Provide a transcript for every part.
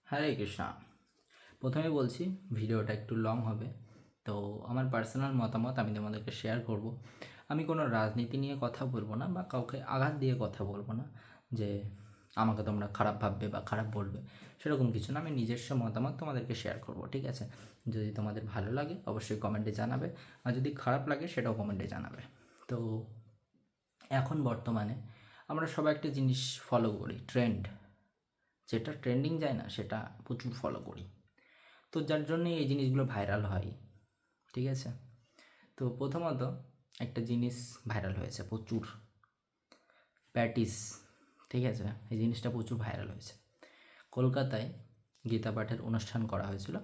হরে কৃষ্ণা। প্রথমে বলছি ভিডিওটা একটু লং হবে, তো আমার পার্সোনাল মতামত আমি তোমাদেরকে শেয়ার করব। আমি কোনো রাজনীতি নিয়ে কথা বলবো না বা কাউকে আঘাত দিয়ে কথা বলবো না যে আমাকে তোমরা খারাপ ভাববে বা খারাপ বলবে, সেরকম কিছু না। আমি নিজস্ব মতামত তোমাদেরকে শেয়ার করব, ঠিক আছে? যদি তোমাদের ভালো লাগে অবশ্যই কমেন্টে জানাবে, আর যদি খারাপ লাগে সেটাও কমেন্টে জানাবে। তো এখন বর্তমানে আমরা সবাই একটা জিনিস ফলো করি, ট্রেন্ড। যেটা ট্রেন্ডিং যায় না সেটা প্রচুর ফলো করি, তো যার জন্যে এই জিনিসগুলো ভাইরাল হয়, ঠিক আছে? তো প্রথমত একটা জিনিস ভাইরাল হয়েছে প্রচুর, প্যাটিস, ঠিক আছে? এই জিনিসটা প্রচুর ভাইরাল হয়েছে। কলকাতায় গীতা পাঠের অনুষ্ঠান করা হয়েছিল,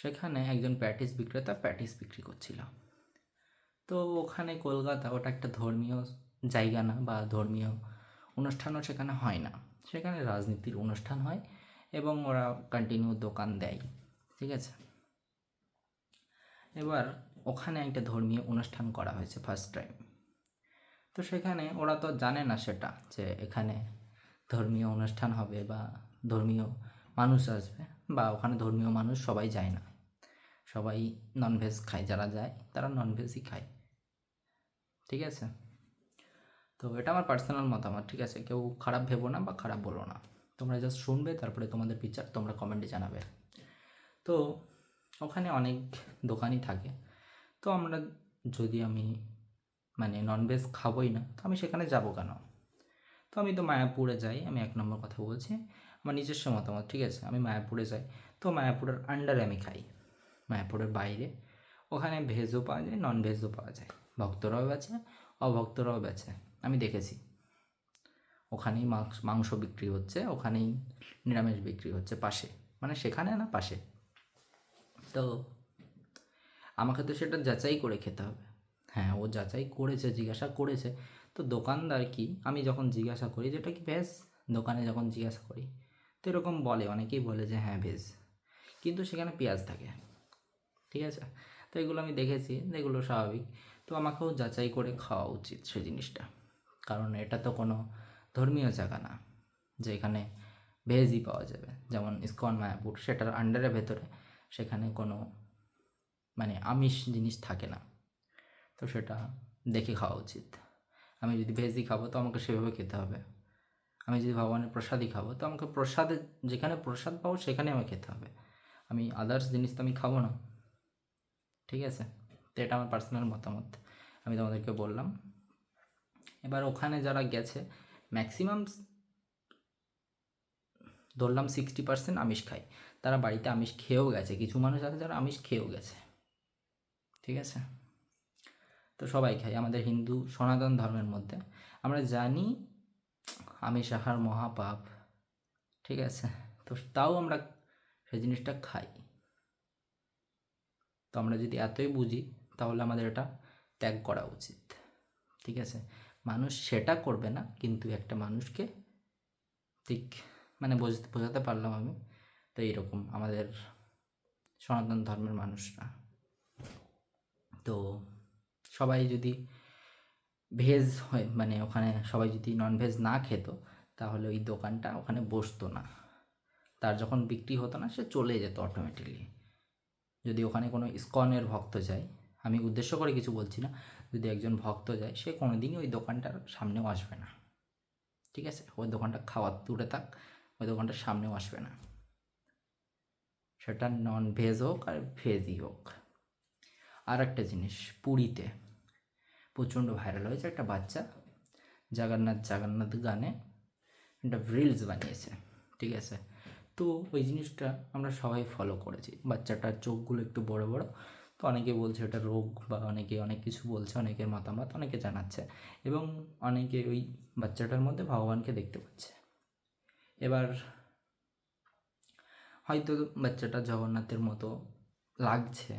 সেখানে একজন প্যাটিস বিক্রেতা প্যাটিস বিক্রি করছিল। তো ওখানে কলকাতা ওটা একটা ধর্মীয় জায়গা না, বা ধর্মীয় অনুষ্ঠানও সেখানে হয় না, সেখানে রাজনীতির অনুষ্ঠান হয় এবং ওরা কন্টিনিউ দোকান দেয়, ঠিক আছে? এবার ওখানে একটা ধর্মীয় অনুষ্ঠান করা হয়েছে ফার্স্ট টাইম। তো সেখানে ওরা তো জানে না সেটা, যে এখানে ধর্মীয় অনুষ্ঠান হবে বা ধর্মীয় মানুষ আসবে, বা ওখানে ধর্মীয় মানুষ সবাই যায় না, সবাই ননভেজ খায়, যারা যায় তারা ননভেজই খায়, ঠিক আছে? তো এটা আমার পার্সোনাল মতামত, ঠিক আছে? কেউ খারাপ ভেবো না বা খারাপ বলো না, তোমরা জাস্ট শুনবে, তারপরে তোমাদের বিচার তোমরা কমেন্টে জানাবে। তো ওখানে অনেক দোকানই থাকে, তো আমরা, যদি আমি মানে ননভেজ খাবোই না তো আমি সেখানে যাব কেন? তো আমি তো মায়াপুরে যাই, আমি এক নম্বর কথা বলছি, আমার নিজস্ব মতামত, ঠিক আছে? আমি মায়াপুরে যাই, তো মায়াপুরের আন্ডারে আমি খাই, মায়াপুরের বাইরে ওখানে ভেজও পাওয়া যায়, নন ভেজও পাওয়া যায়, ভক্তরাও বেচে, অভক্তরাও বেচে, আমি দেখেছি। ওখানেই মাংস বিক্রি হচ্ছে, ওখানেই নিরামিষ বিক্রি হচ্ছে, পাশে, মানে সেখানে না, পাশে। তো আমাকে তো সেটা যাচাই করে খেতে হবে। হ্যাঁ, ও যাচাই করেছে, জিজ্ঞাসা করেছে। তো দোকানদার কি, আমি যখন জিজ্ঞাসা করি যেটা কি ভেজ, দোকানে যখন জিজ্ঞাসা করি, তো এরকম বলে, অনেকেই বলে যে হ্যাঁ ভেজ, কিন্তু সেখানে পেঁয়াজ থাকে, ঠিক আছে? তো এগুলো আমি দেখেছি, এগুলো স্বাভাবিক। তো আমাকেও যাচাই করে খাওয়া উচিত সে জিনিসটা, কারণ এটা তো কোনো ধর্মীয় জায়গা না যে এখানে ভেজই পাওয়া যাবে। যেমন ইসকন মায়াপুর, সেটার আন্ডারে ভেতরে সেখানে কোনো মানে আমিষ জিনিস থাকে না, তো সেটা দেখে খাওয়া উচিত। আমি যদি ভেজই খাবো তো আমাকে সেভাবে খেতে হবে। আমি যদি ভগবানের প্রসাদই খাবো তো আমাকে প্রসাদে, যেখানে প্রসাদ পাবো সেখানে আমাকে খেতে হবে। আমি আদার্স জিনিস তো আমি খাবো না, ঠিক আছে? তো এটা আমার পার্সোনাল মতামত, আমি তোমাদেরকে বললাম। এবার ওখানে যারা গেছে ম্যাক্সিমাম ধরলাম 60% আমিষ খায়, তারা বাড়িতে আমিষ খেয়েও গেছে, কিছু মানুষ আছে যারা আমিষ খেয়েও গেছে, ঠিক আছে? তো সবাই খাই, আমাদের হিন্দু সনাতন ধর্মের মধ্যে আমরা জানি আমিষ আহার মহাপাপ, ঠিক আছে? তো তাও আমরা সেই জিনিসটা খাই। তো আমরা যদি এতই বুঝি তাহলে আমাদের এটা ত্যাগ করা উচিত, ঠিক আছে? মানুষ সেটা করবে না, কিন্তু একটা মানুষকে ঠিক মানে বোঝাতে পারলাম আমি। তো এইরকম আমাদের সনাতন ধর্মের মানুষরা, তো সবাই যদি ভেজ হয়, মানে ওখানে সবাই যদি নন ভেজ না খেত, তাহলে ওই দোকানটা ওখানে বসতো না, তার যখন বিক্রি হতো না সে চলে যেত অটোমেটিকলি। যদি ওখানে কোনো ইসকনের ভক্ত যায়, আমি উদ্দেশ্য করে কিছু বলছি না, যদি একজন ভক্ত যায় সে কোনো দিনই ওই দোকানটার সামনেও আসবে না, ঠিক আছে? ওই দোকানটা খাওয়ার দূরে থাক, ওই দোকানটার সামনেও আসবে না, সেটা নন ভেজ হোক আর ভেজই হোক। আর একটা জিনিস, পুরীতে প্রচণ্ড ভাইরাল হয়েছে, একটা বাচ্চা জগন্নাথ জগন্নাথ গানে একটা রিলস বানিয়েছে, ঠিক আছে? তো ওই জিনিসটা আমরা সবাই ফলো করেছি, বাচ্চাটার চোখগুলো একটু বড় বড়, তো অনেকে বলছে এটা রোগ, বা অনেকে অনেক কিছু বলছে, অনেকের মতামত অনেকে জানাচ্ছে, এবং অনেকে ওই বাচ্চাটার মধ্যে ভগবানকে দেখতে পাচ্ছে। এবার হয়তো বাচ্চাটা জগন্নাথের মতো লাগছে,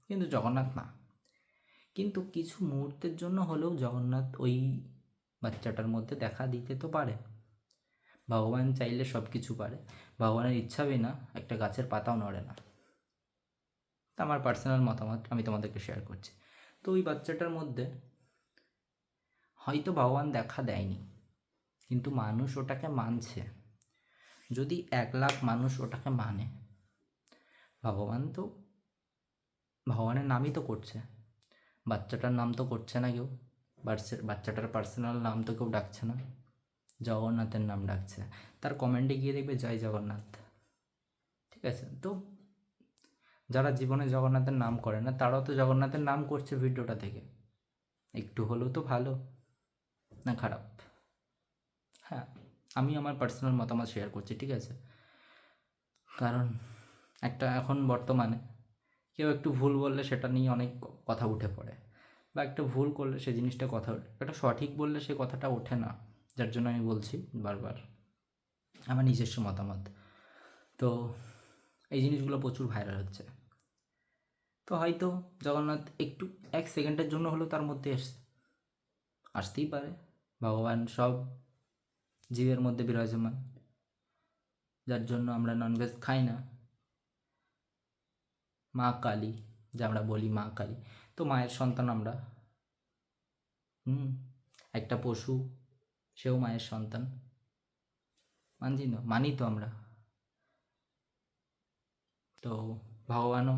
কিন্তু জগন্নাথ না, কিন্তু কিছু মুহূর্তের জন্য হলেও জগন্নাথ ওই বাচ্চাটার মধ্যে দেখা দিতে তো পারে। ভগবান চাইলে সব কিছু পারে, ভগবানের ইচ্ছা বিনা একটা গাছের পাতাও নড়ে না। তা আমার পার্সোনাল মতামত আমি তোমাদেরকে শেয়ার করছি। তো ওই বাচ্চাটার মধ্যে হয়তো ভগবান দেখা দেয়নি, কিন্তু মানুষ ওটাকে মানছে, যদি 1,00,000 মানুষ ওটাকে মানে, ভগবান তো ভগবানের নামই তো করছে, বাচ্চাটার নাম তো করছে না কেউ, বাচ্চাটার পার্সোনাল নাম তো কেউ ডাকছে না, জগন্নাথের নাম ডাকছে। তার কমেন্টে গিয়ে দেখবে জয় জগন্নাথ। ঠিক আছে, তো যারা জীবনে জগন্নাথের নাম করে না তারাও তো জগন্নাথের নাম করছে ভিডিওটা থেকে, একটু হলেও তো ভালো না খারাপ? হ্যাঁ, আমি আমার পার্সোনাল মতামত শেয়ার করছি, ঠিক আছে? কারণ একটা এখন বর্তমানে কেউ একটু ভুল বললে সেটা নিয়ে অনেক কথা উঠে পড়ে, বা একটা ভুল করলে সে জিনিসটা কথা ওঠে, একটা সঠিক বললে সে কথাটা ওঠে না। যার জন্য আমি বলছি বারবার আমার নিজস্ব মতামত। তো এই জিনিসগুলো প্রচুর ভাইরাল হচ্ছে। তো হয়তো জগন্নাথ একটু 1 সেকেন্ডের জন্য হলেও তার মধ্যে আসতেই পারে। ভগবান সব জীবের মধ্যে বিরাজমান, যার জন্য আমরা ননভেজ খাই না। মা কালী, যে আমরা বলি মা কালী, তো মায়ের সন্তান আমরা। একটা পশু, সেও মায়ের সন্তান, মানি তো আমরা। তো ভগবানও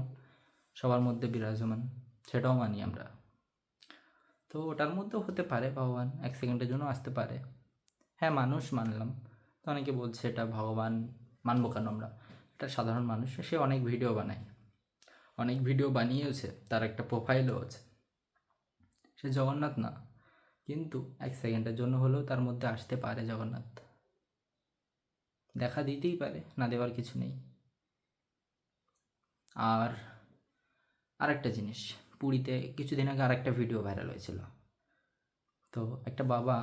সবার মধ্যে বিরাজমান, সেটাও মানি আমরা। তো ওটার মধ্যেও হতে পারে ভগবান 1 সেকেন্ডের জন্য আসতে পারে। হ্যাঁ, মানুষ মানলাম, তো অনেকে বলছে এটা ভগবান মানবো কেন আমরা, এটা সাধারণ মানুষ, সে অনেক ভিডিও বানায়, অনেক ভিডিও বানিয়েওছে, তার একটা প্রোফাইলও আছে। সে জগন্নাথ না, কিন্তু 1 সেকেন্ডের জন্য হলেও তার মধ্যে আসতে পারে জগন্নাথ, দেখা দিতেই পারে, না দেওয়ার কিছু নেই। আর আরেকটা জিনিস, পুরীতে কিছুদিন আগে আরেকটা ভিডিও ভাইরাল হয়েছিল। তো একটা বাবা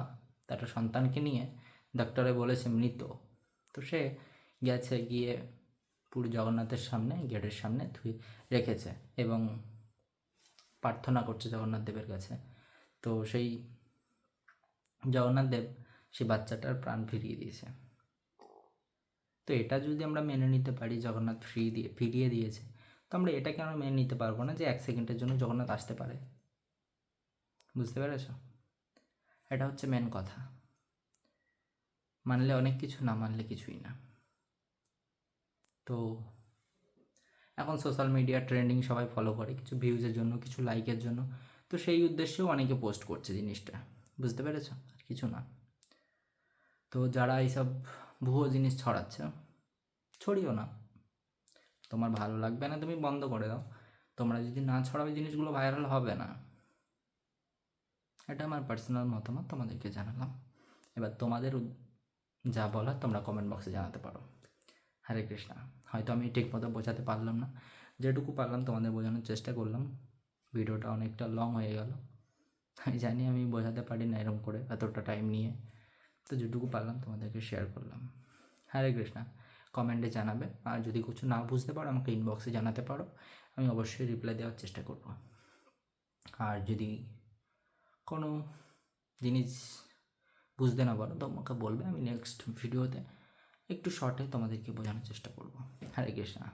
তার সন্তানকে নিয়ে ডাক্তারে বলেছে মৃত, তো সে গেছে, গিয়ে পুরী জগন্নাথের সামনে, গেটের সামনে রেখেছে এবং প্রার্থনা করছে জগন্নাথ দেবের কাছে। তো সেই জগন্নাথ দেব সেই বাচ্চাটার প্রাণ ফিরিয়ে দিয়েছে। তো এটা যদি আমরা মেনে নিতে পারি জগন্নাথ ফিরিয়ে দিয়েছে, তো আমরা এটা কেন মেনে নিতে পারবো না যে 1 সেকেন্ডের জন্য জগন্নাথ আসতে পারে? বুঝতে পেরেছ? এটা হচ্ছে মেন কথা। মানলে অনেক কিছু, না মানলে কিছুই না। তো এখন সোশ্যাল মিডিয়া ট্রেন্ডিং সবাই ফলো করে কিছু ভিউজের জন্য, কিছু লাইকের জন্য, তো সেই উদ্দেশ্যেও অনেকে পোস্ট করছে জিনিসটা, বুঝতে পেরেছ? আর কিছু না। তো যারা এইসব ভুয়ো জিনিস ছড়াচ্ছে, ছড়িও না, তোমার ভালো লাগবে না তুমি বন্ধ করে দাও। তোমরা যদি না ছড়াও জিনিসগুলো ভাইরাল হবে না। এটা আমার পার্সোনাল মতামত তোমাদেরকে জানালাম। এবার তোমাদের যা বলার তোমরা কমেন্ট বক্সে জানাতে পারো। হরে কৃষ্ণা। হয়তো আমি ঠিকমতো বোঝাতে পারলাম না, যেটুকু পারলাম তোমাদের বোঝানোর চেষ্টা করলাম। ভিডিওটা অনেকটা লং হয়ে গেল, আমি জানি আমি বোঝাতে পারি না এরকম করে এতটা টাইম নিয়ে, তো যেটুকু পারলাম তোমাদেরকে শেয়ার করলাম। হরে কৃষ্ণা। কমেন্টে জানাবে, আর যদি কিছু না বুঝতে পারো আমাকে ইনবক্সে জানাতে পারো, আমি অবশ্যই রিপ্লাই দেওয়ার চেষ্টা করব। আর যদি কোনো জিনিস বুঝতে না পারো তো আমাকে বলবে, আমি নেক্সট ভিডিওতে একটু শর্টে তোমাদেরকে বোঝানোর চেষ্টা করব। হরে কৃষ্ণা।